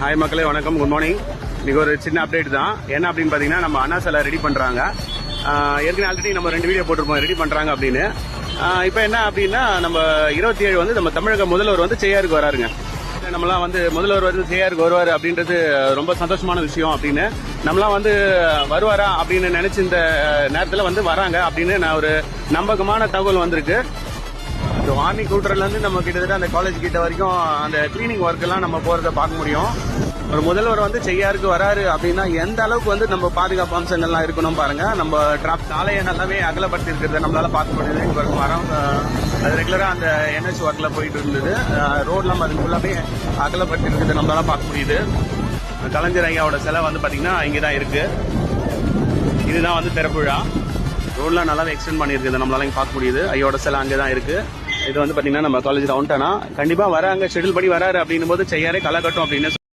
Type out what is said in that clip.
Hi மக்களே, வணக்கம், good morning. இன்னைக்கு ஒரு சின்ன அப்டேட் தான். என்ன அப்படின்னு பார்த்தீங்கன்னா, நம்ம அண்ணா சிலை ரெடி பண்ணுறாங்க. ஏற்கனவே ஆல்ரெடி நம்ம 2 வீடியோ போட்டிருப்போம் ரெடி பண்ணுறாங்க அப்படின்னு. இப்போ என்ன அப்படின்னா, நம்ம 27 வந்து நம்ம தமிழக முதல்வர் வந்து செய்யாருக்கு வராருங்க. நம்மளாம் வந்து முதல்வர் வந்து செய்யாருக்கு வருவார் அப்படின்றது ரொம்ப சந்தோஷமான விஷயம். அப்படின்னு நம்மளாம் வந்து வருவாரா அப்படின்னு நினைச்ச இந்த நேரத்தில் வந்து வராங்க அப்படின்னு நான் ஒரு நம்பகமான தகவல் வந்திருக்கு. வார்னிங் கூட்டுறதுலேருந்து நம்ம கிட்டத்தட்ட அந்த காலேஜ் கிட்ட வரைக்கும் அந்த கிளீனிங் ஒர்க் எல்லாம் நம்ம போறத பார்க்க முடியும். ஒரு முதல்வர் வந்து செய்யாருக்கு வராரு அப்படின்னா எந்த அளவுக்கு வந்து நம்ம பாதுகாப்பு அம்சங்கள்லாம் இருக்கணும் பாருங்க. நம்ம சாலையை நல்லாவே அகலப்படுத்தி இருக்கிறத நம்மளால பார்க்க முடியுது. இங்க மரம் அது ரெகுலரா அந்த என்எஸ் ஒர்க்ல போயிட்டு இருந்தது. ரோட்லாம் அது ஃபுல்லாவே அகலப்படுத்தி இருக்கிறத நம்மளால பார்க்க முடியுது. கலைஞர் ஐயாவோட சிலை வந்து பாத்தீங்கன்னா இங்கதான் இருக்கு. இதுதான் வந்து திறப்பு விழா. ரோட்லாம் நல்லாவே எக்ஸ்டெண்ட் பண்ணியிருக்குது, நம்மளால இங்கே பார்க்க முடியுது. ஐயோட சிலை அங்கே தான் இருக்கு. இது வந்து பாத்தீங்கன்னா நம்ம காலேஜ் ரவுண்டானா கண்டிப்பா வராங்க, ஷெட்யூல் படி வராரு அப்படின்னும் போது செய்யாரே களை கட்டும் அப்படின்னு